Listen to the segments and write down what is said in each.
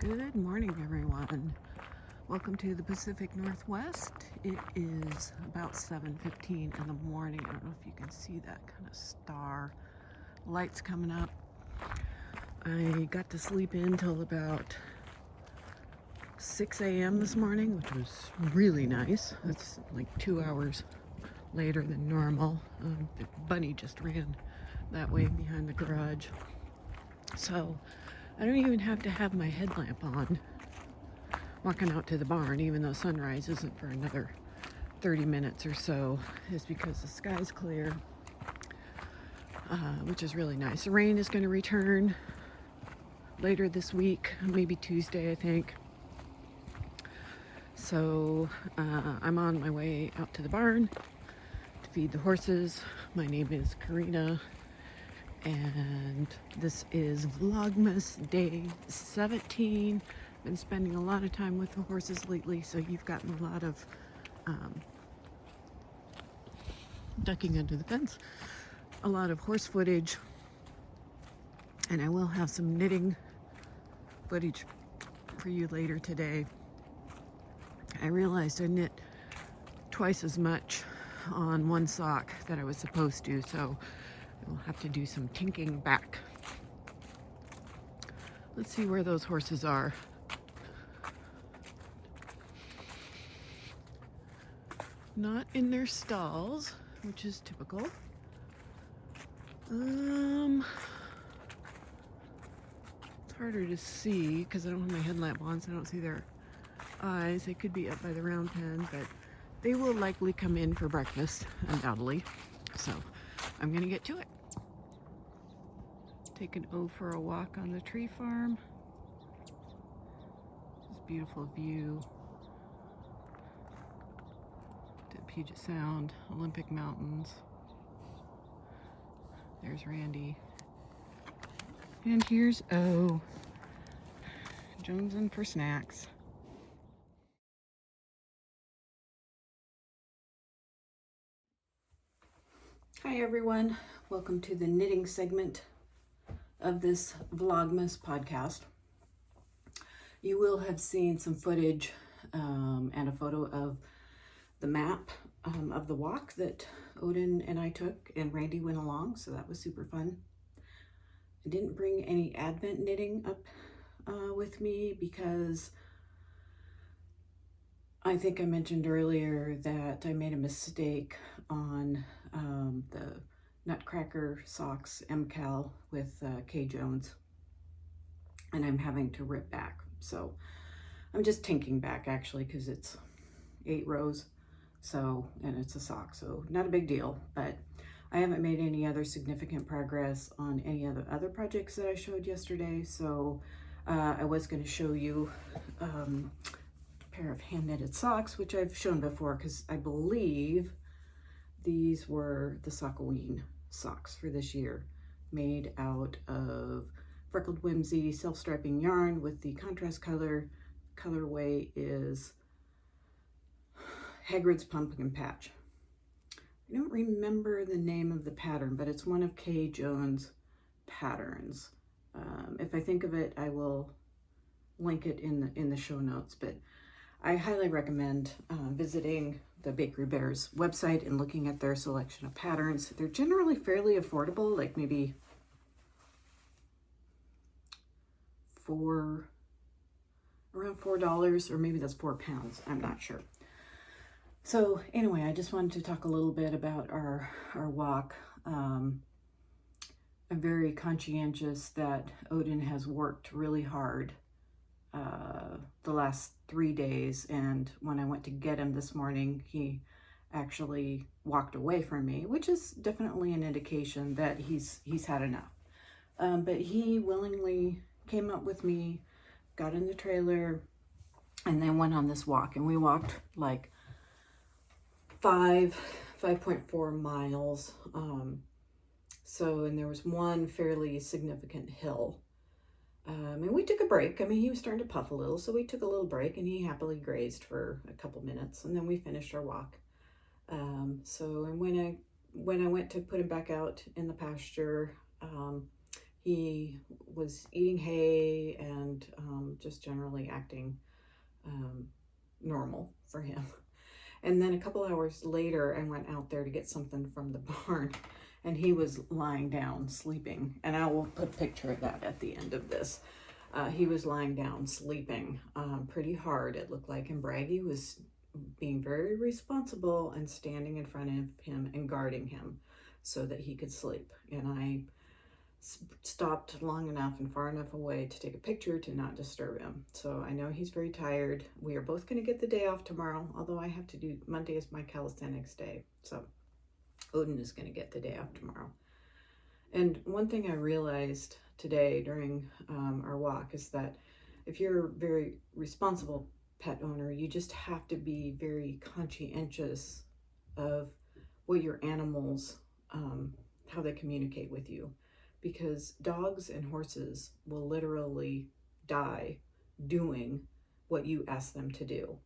Good morning, everyone. Welcome to the Pacific Northwest. It is about 7:15 in the morning. I don't know if you can see that kind of star lights coming up. I got to sleep in till about 6 a.m. this morning, which was really nice. That's like 2 hours later than normal. The bunny just ran that way behind the garage. So I don't even have to have my headlamp on walking out to the barn, even though sunrise isn't for another 30 minutes or so, is because the sky's clear, which is really nice. The rain is going to return later this week, maybe Tuesday, I think. So I'm on my way out to the barn to feed the horses. My name is Karina, and this is Vlogmas day 17. Been spending a lot of time with the horses lately, so you've gotten a lot of ducking under the fence, a lot of horse footage, and I will have some knitting footage for you later today. I realized I knit twice as much on one sock that I was supposed to, so we'll have to do some tinking back. Let's see where those horses are. Not in their stalls, which is typical. It's harder to see because I don't have my headlamp on, so I don't see their eyes. They could be up by the round pen, but they will likely come in for breakfast, undoubtedly. So I'm gonna get to it. Taking O for a walk on the tree farm. This beautiful view to Puget Sound, Olympic Mountains. There's Randy. And here's O. Jonesing for snacks. Hi everyone, welcome to the knitting segment of this Vlogmas podcast. You will have seen some footage and a photo of the map of the walk that Odin and I took, and Randy went along, so that was super fun. I didn't bring any Advent knitting up with me because I think I mentioned earlier that I made a mistake on the Nutcracker socks MKAL with K. Jones, and I'm having to rip back. So I'm just tinking back actually because it's 8 rows, so, and it's a sock, so not a big deal, but I haven't made any other significant progress on any of the other projects that I showed yesterday. So I was going to show you a pair of hand knitted socks, which I've shown before because I believe these were the Sockoween socks for this year, made out of Freckled Whimsey self-striping yarn with the contrast colorway is Hagrid's Pumpkin Patch. I don't remember the name of the pattern, but it's one of K. Jones' patterns. If I think of it, I will link it in the show notes, but I highly recommend visiting the Bakery Bears website and looking at their selection of patterns. They're generally fairly affordable, like maybe around $4, or maybe that's £4. I'm not sure. So anyway, I just wanted to talk a little bit about our walk. I'm very conscientious that Odin has worked really hard the last 3 days, and when I went to get him this morning, he actually walked away from me, which is definitely an indication that he's had enough. But he willingly came up with me, got in the trailer, and then went on this walk, and we walked like 5.4 miles. And there was one fairly significant hill. And we took a break. I mean, he was starting to puff a little, so we took a little break, and he happily grazed for a couple minutes, and then we finished our walk. And when I went to put him back out in the pasture, he was eating hay and just generally acting normal for him. And then a couple hours later, I went out there to get something from the barn, and he was lying down sleeping. And I will put a picture of that at the end of this. He was lying down sleeping pretty hard, it looked like, and Bragi was being very responsible and standing in front of him and guarding him so that he could sleep. And I stopped long enough and far enough away to take a picture to not disturb him. So I know he's very tired. We are both going to get the day off tomorrow, although I have to do, Monday is my calisthenics day. So Odin is going to get the day off tomorrow. And one thing I realized today during our walk is that if you're a very responsible pet owner, you just have to be very conscientious of what your animals, how they communicate with you. Because dogs and horses will literally die doing what you ask them to do.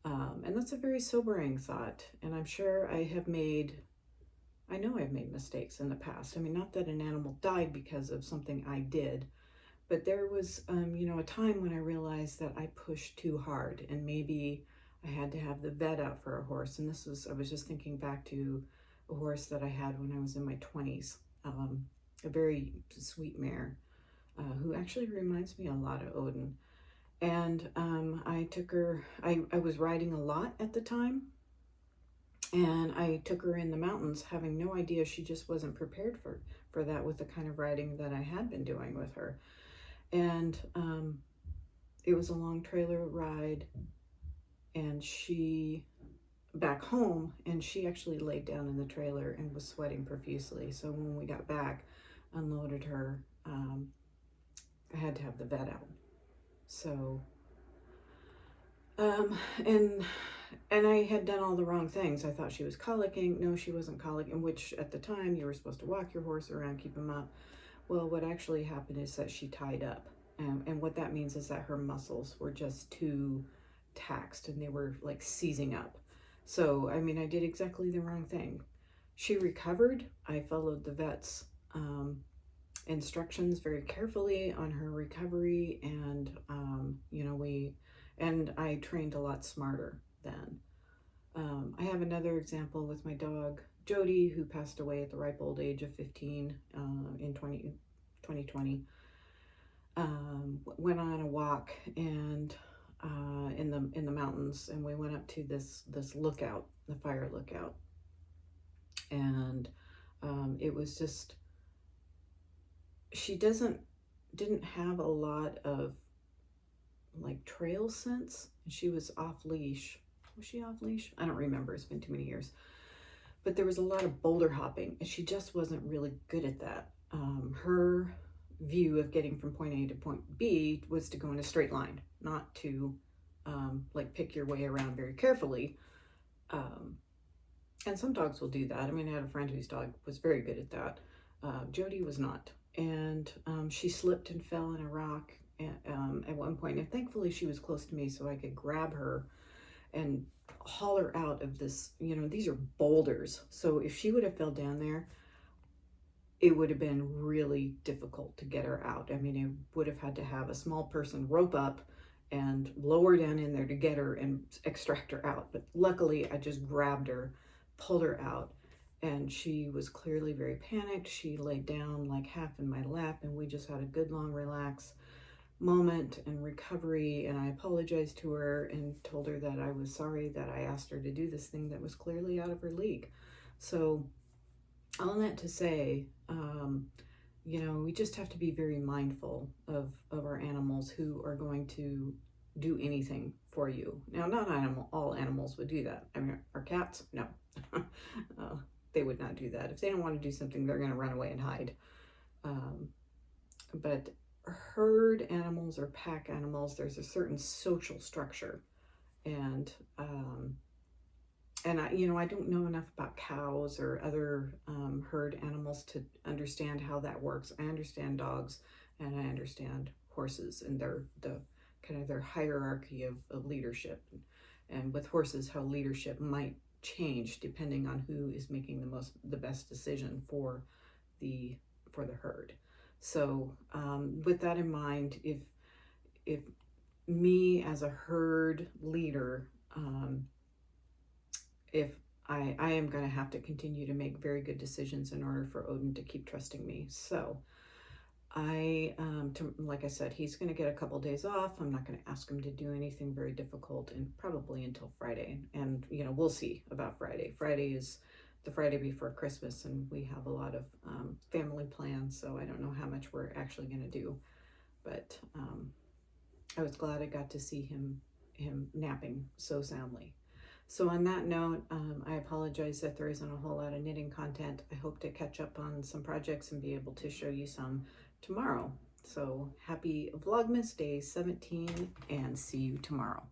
And that's a very sobering thought. And I'm sure I know I've made mistakes in the past. I mean, not that an animal died because of something I did, but there was, a time when I realized that I pushed too hard, and maybe I had to have the vet out for a horse. And I was just thinking back to a horse that I had when I was in my 20s. A very sweet mare who actually reminds me a lot of Odin. And I took her, I was riding a lot at the time, and I took her in the mountains having no idea she just wasn't prepared for that with the kind of riding that I had been doing with her. And it was a long trailer ride, and she back home, and she actually laid down in the trailer and was sweating profusely. So when we got back, unloaded her, I had to have the vet out. So and I had done all the wrong things. I thought she was colicking. No, she wasn't colicking, which at the time you were supposed to walk your horse around, keep him up. Well, what actually happened is that she tied up, and what that means is that her muscles were just too taxed and they were like seizing up. So I mean, I did exactly the wrong thing. She recovered. I followed the vet's instructions very carefully on her recovery, and I trained a lot smarter then. I have another example with my dog Jody, who passed away at the ripe old age of 15 in 2020. Went on a walk and in the mountains, and we went up to this lookout, the fire lookout, and it was just, she didn't have a lot of like trail sense. She was off leash. Was she off leash? I don't remember. It's been too many years. But there was a lot of boulder hopping, and she just wasn't really good at that. Her view of getting from point A to point B was to go in a straight line, not to like pick your way around very carefully. And some dogs will do that. I mean, I had a friend whose dog was very good at that. Jody was not. And she slipped and fell in a rock at one point. And thankfully she was close to me so I could grab her and haul her out of this, these are boulders. So if she would have fell down there, it would have been really difficult to get her out. I mean, it would have had to have a small person rope up and lower down in there to get her and extract her out. But luckily I just grabbed her, pulled her out, and she was clearly very panicked. She laid down like half in my lap, and we just had a good long relax moment and recovery. And I apologized to her and told her that I was sorry that I asked her to do this thing that was clearly out of her league. So all that to say, we just have to be very mindful of our animals who are going to do anything for you. Now, not all animals would do that. I mean, our cats, no. They would not do that. If they don't want to do something, they're going to run away and hide. But herd animals or pack animals, there's a certain social structure. And I don't know enough about cows or other herd animals to understand how that works. I understand dogs and I understand horses and their hierarchy of leadership. And with horses, how leadership might change depending on who is making the best decision for the herd. So with that in mind, if me as a herd leader, if I am going to have to continue to make very good decisions in order for Odin to keep trusting me. So like I said, he's going to get a couple days off. I'm not going to ask him to do anything very difficult, and probably until Friday. And, you know, we'll see about Friday. Friday is the Friday before Christmas, and we have a lot of family plans, so I don't know how much we're actually going to do. But I was glad I got to see him napping so soundly. So on that note, I apologize that there isn't a whole lot of knitting content. I hope to catch up on some projects and be able to show you some tomorrow. So happy Vlogmas Day 17, and see you tomorrow.